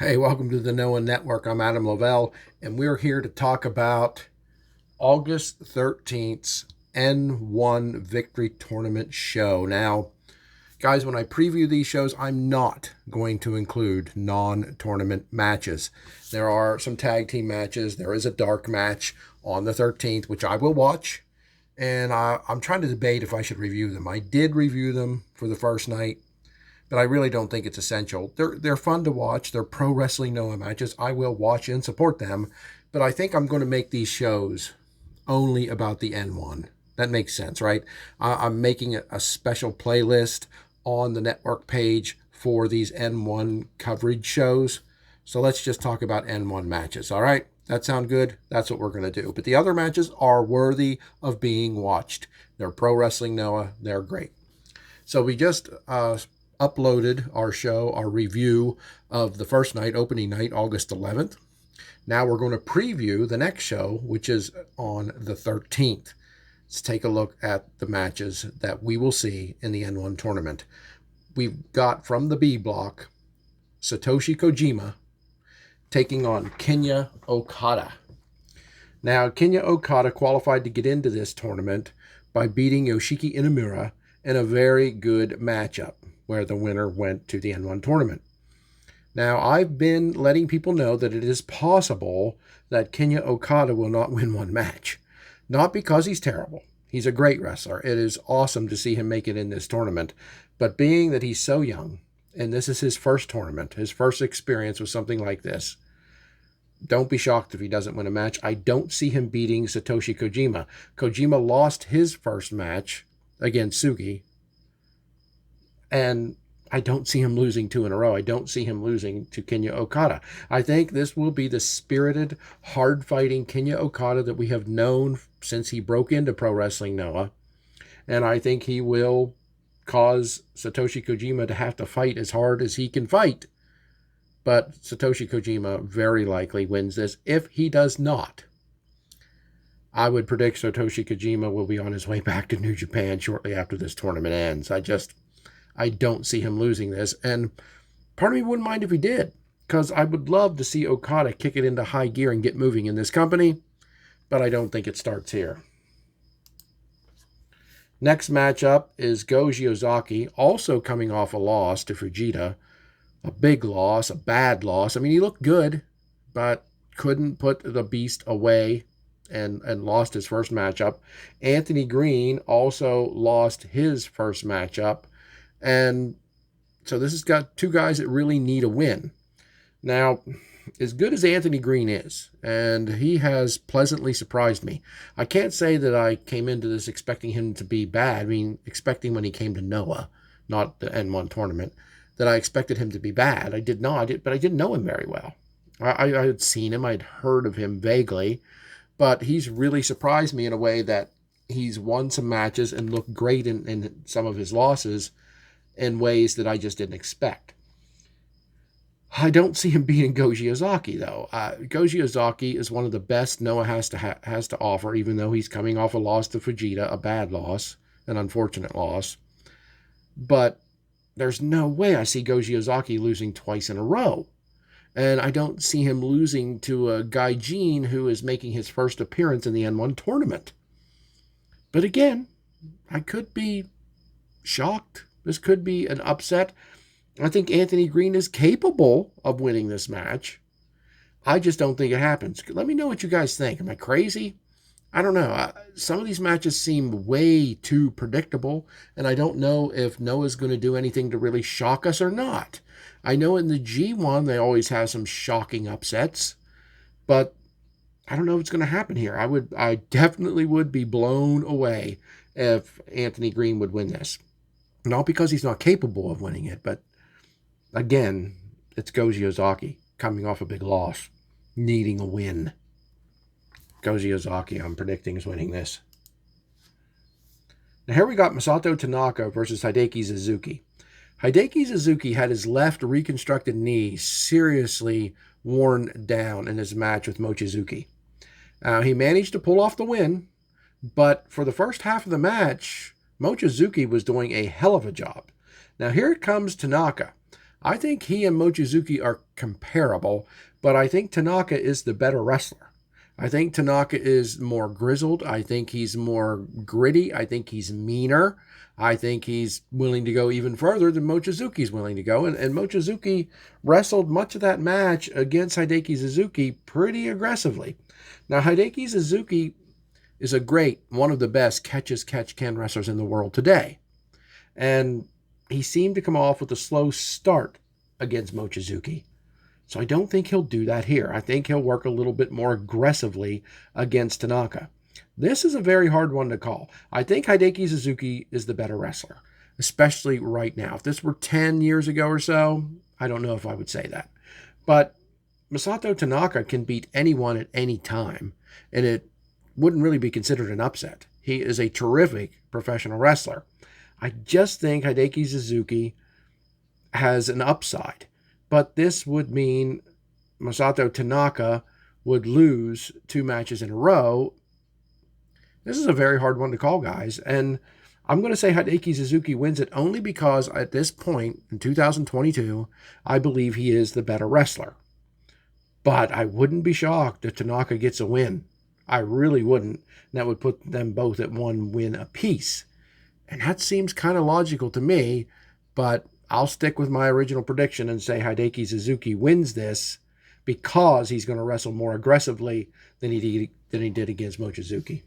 Hey, welcome to the Noah Network. I'm Adam Lavelle, and we're here to talk about August 13th's N1 Victory Tournament show. Now, guys, when I preview these shows, I'm not going to include non-tournament matches. There are some tag team matches. There is a dark match on the 13th, which I will watch, and I'm trying to debate if I should review them. I did review them for the first night, but I really don't think it's essential. They're fun to watch. They're pro wrestling Noah matches. I will watch and support them, but I think I'm going to make these shows only about the N1. That makes sense, right? I'm making a special playlist on the network page for these N1 coverage shows. So let's just talk about N1 matches, all right? That sound good? That's what we're going to do. But the other matches are worthy of being watched. They're pro wrestling Noah. They're great. So we just uploaded our show, our review of the first night, opening night, August 11th. Now we're going to preview the next show, which is on the 13th. Let's take a look at the matches that we will see in the N1 tournament. We've got from the B block, Satoshi Kojima taking on Kenno Okada. Now, Kenno Okada qualified to get into this tournament by beating Yoshiki Inamura in a very good matchup, where the winner went to the N1 tournament. Now, I've been letting people know that it is possible that Kenno Okada will not win one match. Not because he's terrible. He's a great wrestler. It is awesome to see him make it in this tournament. But being that he's so young, and this is his first tournament, his first experience with something like this, don't be shocked if he doesn't win a match. I don't see him beating Satoshi Kojima. Kojima lost his first match against Sugi, and I don't see him losing two in a row. I don't see him losing to Kenno Okada. I think this will be the spirited, hard-fighting Kenno Okada that we have known since he broke into Pro Wrestling Noah. And I think he will cause Satoshi Kojima to have to fight as hard as he can fight. But Satoshi Kojima very likely wins this. If he does not, I would predict Satoshi Kojima will be on his way back to New Japan shortly after this tournament ends. I don't see him losing this, and part of me wouldn't mind if he did, because I would love to see Okada kick it into high gear and get moving in this company, but I don't think it starts here. Next matchup is Ozaki, also coming off a loss to Fujita. A big loss, a bad loss. I mean, he looked good, but couldn't put the beast away and lost his first matchup. Anthony Green also lost his first matchup. And so this has got two guys that really need a win. Now, as good as Anthony Green is, and he has pleasantly surprised me, I can't say that I came into this expecting him to be bad. I mean, expecting when he came to Noah, not the N1 tournament, that I expected him to be bad. I did not, but I didn't know him very well. I had seen him, I'd heard of him vaguely, but he's really surprised me in a way that he's won some matches and looked great in some of his losses, in ways that I just didn't expect. I don't see him beating Ozaki, though. Ozaki is one of the best Noah has to offer, even though he's coming off a loss to Fujita, a bad loss, an unfortunate loss. But there's no way I see Ozaki losing twice in a row. And I don't see him losing to a Gaijin who is making his first appearance in the N1 tournament. But again, I could be shocked. This could be an upset. I think Anthony Green is capable of winning this match. I just don't think it happens. Let me know what you guys think. Am I crazy? I don't know. Some of these matches seem way too predictable, and I don't know if Noah's going to do anything to really shock us or not. I know in the G1 they always have some shocking upsets, but I don't know what's going to happen here. I definitely would be blown away if Anthony Green would win this. Not because he's not capable of winning it, but again, it's Ozaki coming off a big loss, needing a win. Ozaki, I'm predicting, is winning this. Now here we got Masato Tanaka versus Hideki Suzuki. Hideki Suzuki had his left reconstructed knee seriously worn down in his match with Mochizuki. He managed to pull off the win, but for the first half of the match, Mochizuki was doing a hell of a job. Now here comes Tanaka. I think he and Mochizuki are comparable, but I think Tanaka is the better wrestler. I think Tanaka is more grizzled. I think he's more gritty. I think he's meaner. I think he's willing to go even further than Mochizuki's willing to go. And Mochizuki wrestled much of that match against Hideki Suzuki pretty aggressively. Now, Hideki Suzuki is one of the best catch-as-catch-can wrestlers in the world today. And he seemed to come off with a slow start against Mochizuki. So I don't think he'll do that here. I think he'll work a little bit more aggressively against Tanaka. This is a very hard one to call. I think Hideki Suzuki is the better wrestler, especially right now. If this were 10 years ago or so, I don't know if I would say that. But Masato Tanaka can beat anyone at any time, and it wouldn't really be considered an upset. He is a terrific professional wrestler. I just think Hideki Suzuki has an upside. But this would mean Masato Tanaka would lose 2 matches in a row. This is a very hard one to call, guys. And I'm going to say Hideki Suzuki wins it only because at this point in 2022, I believe he is the better wrestler. But I wouldn't be shocked if Tanaka gets a win. I really wouldn't. That would put them both at 1 win apiece. And that seems kind of logical to me, but I'll stick with my original prediction and say Hideki Suzuki wins this because he's going to wrestle more aggressively than he did against Mochizuki.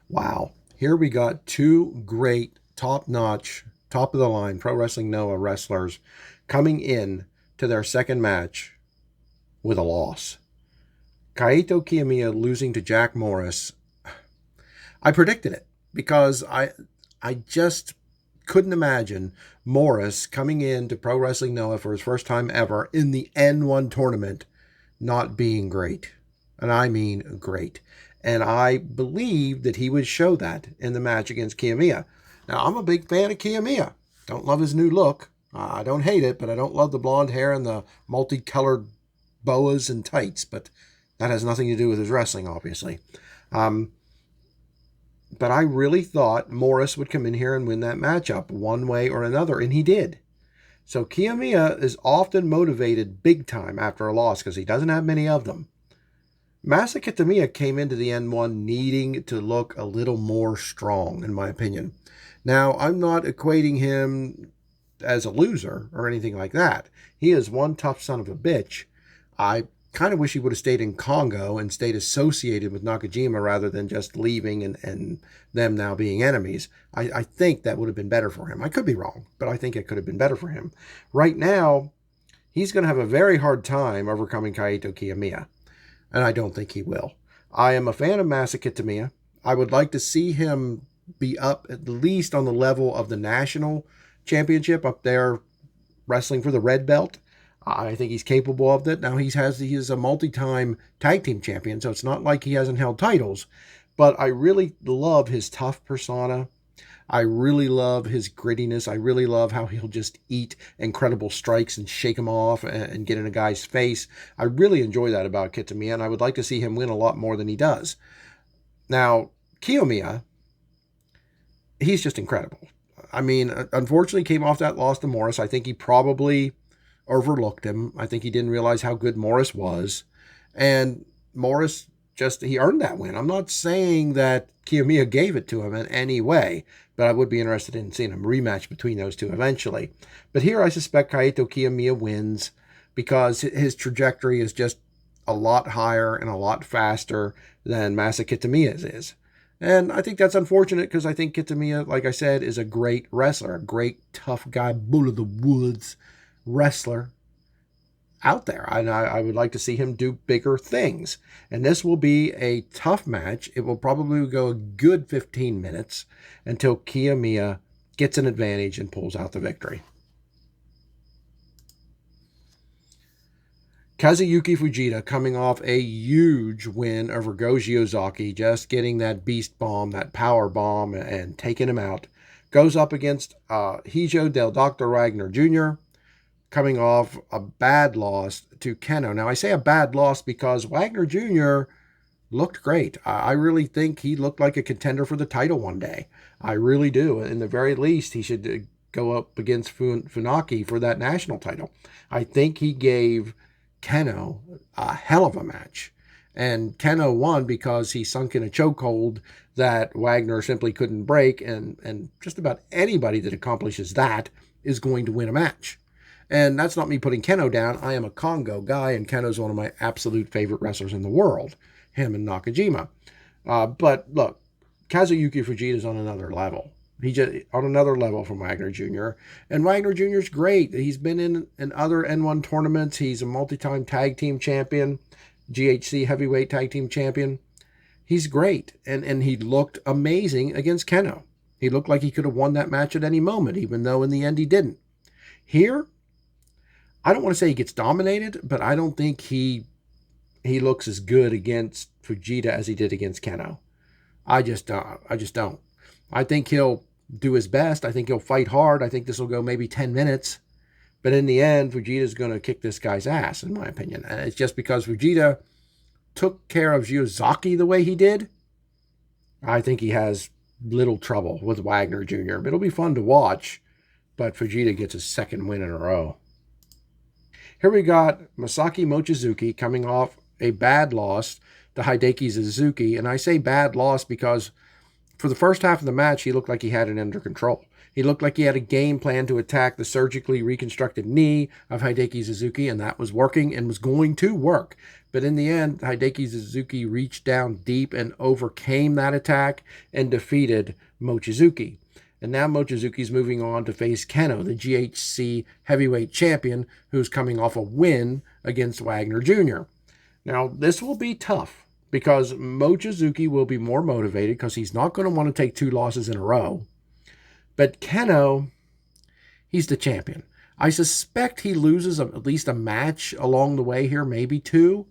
Wow. Here we got 2 great, top-notch, top-of-the-line Pro Wrestling Noah wrestlers coming in to their second match with a loss. Kaito Kiyomiya losing to Jack Morris. I predicted it because I just couldn't imagine Morris coming into Pro Wrestling Noah for his first time ever in the N1 tournament not being great. And I mean great. And I believe that he would show that in the match against Chiamia. Now, I'm a big fan of Chiamia. Don't love his new look. I don't hate it, but I don't love the blonde hair and the multicolored boas and tights. But that has nothing to do with his wrestling, obviously. But I really thought Morris would come in here and win that matchup one way or another, and he did. So Chiamia is often motivated big time after a loss because he doesn't have many of them. Masa Kitamiya came into the N1 needing to look a little more strong, in my opinion. Now, I'm not equating him as a loser or anything like that. He is one tough son of a bitch. I kind of wish he would have stayed in Congo and stayed associated with Nakajima rather than just leaving and them now being enemies. I think that would have been better for him. I could be wrong, but I think it could have been better for him. Right now, he's going to have a very hard time overcoming Kaito Kiyomiya, and I don't think he will. I am a fan of Masa Kitamiya. I would like to see him be up at least on the level of the national championship, up there wrestling for the red belt. I think he's capable of that. Now he is a multi-time tag team champion, so it's not like he hasn't held titles. But I really love his tough persona. I really love his grittiness. I really love how he'll just eat incredible strikes and shake them off and get in a guy's face. I really enjoy that about Kitamiya, and I would like to see him win a lot more than he does. Now, Kiyomiya, he's just incredible. I mean, unfortunately, came off that loss to Morris. I think he probably overlooked him. I think he didn't realize how good Morris was. And Morris he earned that win. I'm not saying that Kiyomiya gave it to him in any way, but I would be interested in seeing a rematch between those two eventually. But here I suspect Kaito Kiyomiya wins because his trajectory is just a lot higher and a lot faster than Masa Kitamiya's is. And I think that's unfortunate because I think Kitamiya, like I said, is a great wrestler, a great tough guy, bull of the woods wrestler out there. I would like to see him do bigger things. And this will be a tough match. It will probably go a good 15 minutes until Kiyomiya gets an advantage and pulls out the victory. Kazuyuki Fujita coming off a huge win over Goji Ozaki, just getting that beast bomb, that power bomb, and taking him out. Goes up against Hijo del Dr. Wagner Jr., coming off a bad loss to Kenno. Now, I say a bad loss because Wagner Jr. looked great. I really think he looked like a contender for the title one day. I really do. In the very least, he should go up against Funaki for that national title. I think he gave Kenno a hell of a match. And Kenno won because he sunk in a chokehold that Wagner simply couldn't break. And just about anybody that accomplishes that is going to win a match. And that's not me putting Kenno down. I am a Congo guy, and Kenno's one of my absolute favorite wrestlers in the world, him and Nakajima. But look, Kazuyuki Fujita's on another level. He's just on another level from Wagner Jr. And Wagner Jr. is great. He's been in other N1 tournaments. He's a multi-time tag team champion, GHC heavyweight tag team champion. He's great. And he looked amazing against Kenno. He looked like he could have won that match at any moment, even though in the end he didn't. Here, I don't want to say he gets dominated, but I don't think he looks as good against Fujita as he did against Kenno. I just don't. I think he'll do his best. I think he'll fight hard. I think this will go maybe 10 minutes. But in the end, Fujita's going to kick this guy's ass, in my opinion. And it's just because Fujita took care of Ozaki the way he did. I think he has little trouble with Wagner Jr. It'll be fun to watch, but Fujita gets his second win in a row. Here we got Masaki Mochizuki coming off a bad loss to Hideki Suzuki. And I say bad loss because for the first half of the match, he looked like he had it under control. He looked like he had a game plan to attack the surgically reconstructed knee of Hideki Suzuki, and that was working and was going to work. But in the end, Hideki Suzuki reached down deep and overcame that attack and defeated Mochizuki. And now Mochizuki's moving on to face Kenno, the GHC heavyweight champion, who's coming off a win against Wagner Jr. Now, this will be tough because Mochizuki will be more motivated because he's not going to want to take 2 losses in a row. But Kenno, he's the champion. I suspect he loses at least a match along the way here, maybe 2,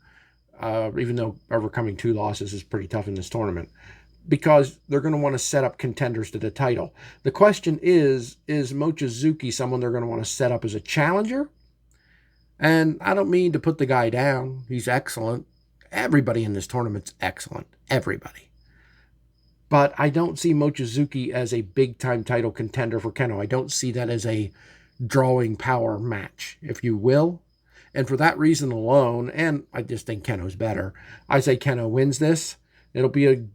even though overcoming 2 losses is pretty tough in this tournament, because they're going to want to set up contenders to the title. The question is Mochizuki someone they're going to want to set up as a challenger? And I don't mean to put the guy down. He's excellent. Everybody in this tournament's excellent. Everybody. But I don't see Mochizuki as a big-time title contender for Kenno. I don't see that as a drawing power match, if you will. And for that reason alone, and I just think Kenno's better, I say Kenno wins this. It'll be a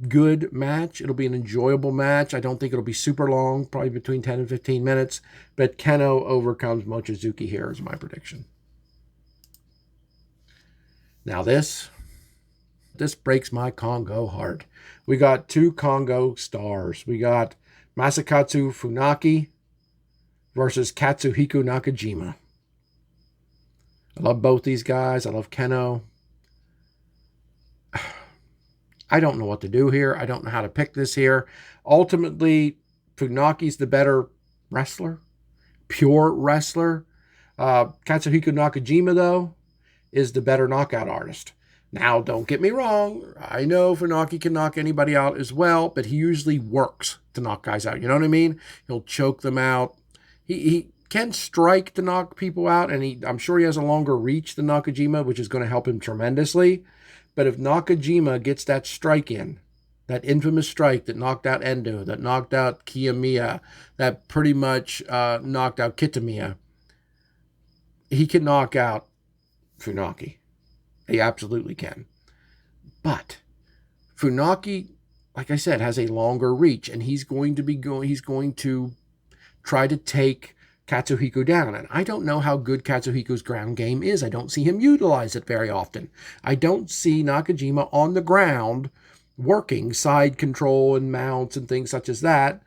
good match. It'll be an enjoyable match. I don't think it'll be super long, probably between 10 and 15 minutes. But Kenno overcomes Mochizuki here is my prediction. Now this breaks my Congo heart. We got 2 Congo stars. We got Masakatsu Funaki versus Katsuhiko Nakajima. I love both these guys. I love Kenno. I don't know what to do here. I don't know how to pick this here. Ultimately, Funaki's the better wrestler, pure wrestler. Katsuhiko Nakajima, though, is the better knockout artist. Now, don't get me wrong. I know Funaki can knock anybody out as well, but he usually works to knock guys out. You know what I mean? He'll choke them out. He can strike to knock people out, and I'm sure he has a longer reach than Nakajima, which is going to help him tremendously. But if Nakajima gets that strike in, that infamous strike that knocked out Endo, that knocked out Chiamia, that pretty much knocked out Kitamiya, he can knock out Funaki. He absolutely can. But Funaki, like I said, has a longer reach, and he's going to try to take Katsuhiko down. And I don't know how good Katsuhiko's ground game is. I don't see him utilize it very often. I don't see Nakajima on the ground working side control and mounts and things such as that.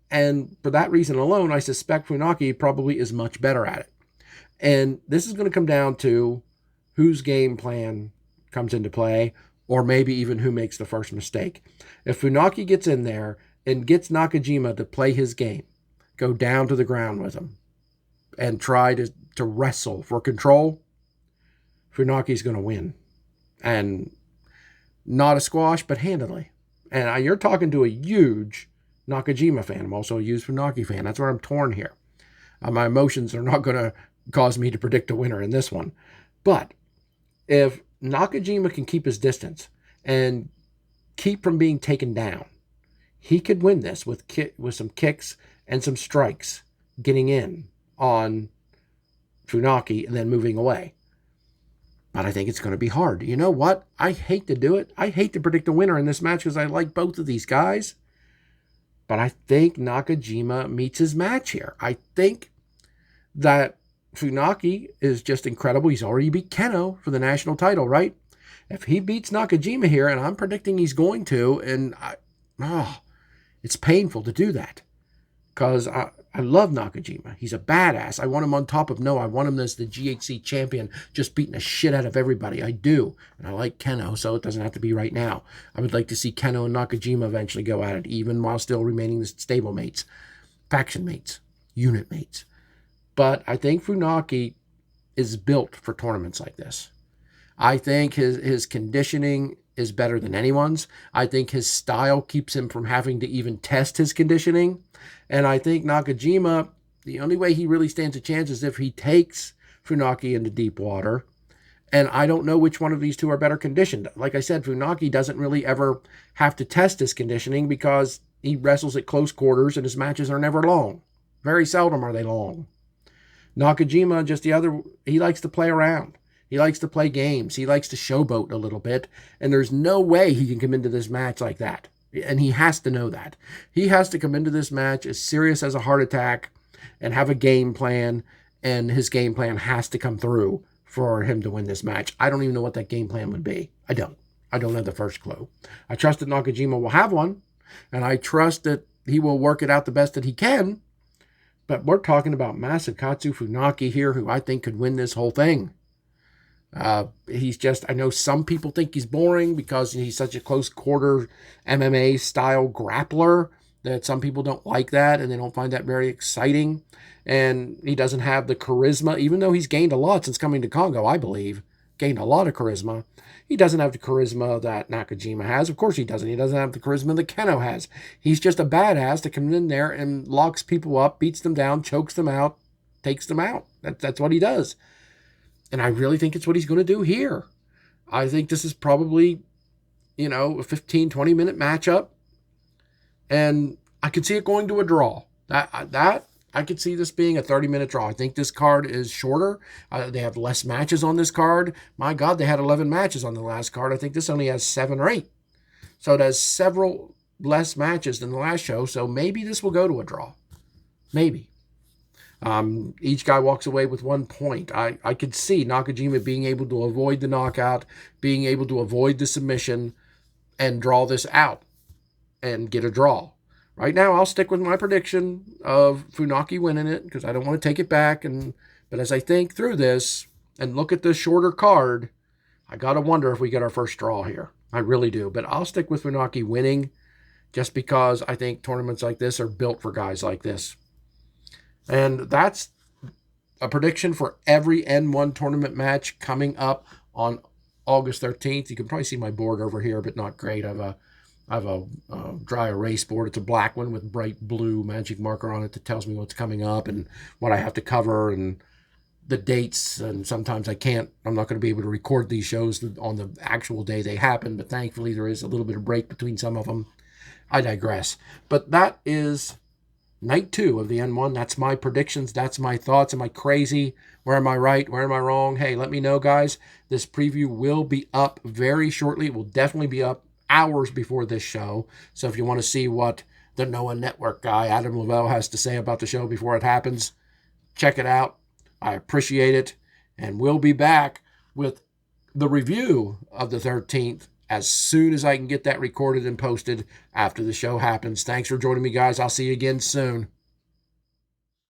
And for that reason alone, I suspect Funaki probably is much better at it. And this is going to come down to whose game plan comes into play, or maybe even who makes the first mistake. If Funaki gets in there and gets Nakajima to play his game, go down to the ground with him, and try to wrestle for control, Funaki's going to win. And not a squash, but handily. And you're talking to a huge Nakajima fan. I'm also a huge Funaki fan. That's where I'm torn here. My emotions are not going to cause me to predict a winner in this one. But if Nakajima can keep his distance and keep from being taken down, he could win this with some kicks and some strikes getting in on Funaki and then moving away. But I think it's going to be hard. You know what? I hate to do it. I hate to predict a winner in this match because I like both of these guys. But I think Nakajima meets his match here. I think that Funaki is just incredible. He's already beat Kenno for the national title, right? If he beats Nakajima here, and I'm predicting he's going to, and it's painful to do that because I love Nakajima. He's a badass. I want him on top of Noah. I want him as the GHC champion, just beating the shit out of everybody. I do. And I like Kenno, so it doesn't have to be right now. I would like to see Kenno and Nakajima eventually go at it, even while still remaining the stable mates, faction mates, unit mates. But I think Funaki is built for tournaments like this. I think his conditioning is better than anyone's. I think his style keeps him from having to even test his conditioning. And I think Nakajima, the only way he really stands a chance is if he takes Funaki into deep water. And I don't know which one of these two are better conditioned. Like I said, Funaki doesn't really ever have to test his conditioning because he wrestles at close quarters and his matches are never long. Very seldom are they long. Nakajima, just he likes to play around. He likes to play games. He likes to showboat a little bit. And there's no way he can come into this match like that. And he has to know that. He has to come into this match as serious as a heart attack and have a game plan. And his game plan has to come through for him to win this match. I don't even know what that game plan would be. I don't have the first clue. I trust that Nakajima will have one. And I trust that he will work it out the best that he can. But we're talking about Masakatsu Funaki here, who I think could win this whole thing. He's just, I know some people think he's boring because he's such a close quarter MMA style grappler that some people don't like that and they don't find that very exciting. And he doesn't have the charisma, even though he's gained a lot since coming to Congo, I believe. Gained a lot of charisma. He doesn't have the charisma that Nakajima has. Of course he doesn't. He doesn't have the charisma that Kenno has. He's just a badass that comes in there and locks people up, beats them down, chokes them out, takes them out. That's what he does. And I really think it's what he's going to do here. I think this is probably, a 15, 20-minute matchup. And I could see it going to a draw. I could see this being a 30-minute draw. I think this card is shorter. They have less matches on this card. My God, they had 11 matches on the last card. I think this only has 7 or 8. So it has several less matches than the last show. So maybe this will go to a draw. Maybe. Each guy walks away with 1 point. I could see Nakajima being able to avoid the knockout, being able to avoid the submission, and draw this out and get a draw. Right now, I'll stick with my prediction of Funaki winning it because I don't want to take it back. But as I think through this and look at the shorter card, I got to wonder if we get our first draw here. I really do. But I'll stick with Funaki winning just because I think tournaments like this are built for guys like this. And that's a prediction for every N1 tournament match coming up on August 13th. You can probably see my board over here, but not great. I have a dry erase board. It's a black one with bright blue magic marker on it that tells me what's coming up and what I have to cover and the dates. And sometimes I'm not going to be able to record these shows on the actual day they happen, but thankfully there is a little bit of break between some of them. I digress. But that is Night 2 of the N1. That's my predictions. That's my thoughts. Am I crazy? Where am I right? Where am I wrong? Hey, let me know, guys. This preview will be up very shortly. It will definitely be up hours before this show. So if you want to see what the Noah Network guy, Adam Lavelle, has to say about the show before it happens, check it out. I appreciate it. And we'll be back with the review of the 13th as soon as I can get that recorded and posted after the show happens. Thanks for joining me, guys. I'll see you again soon.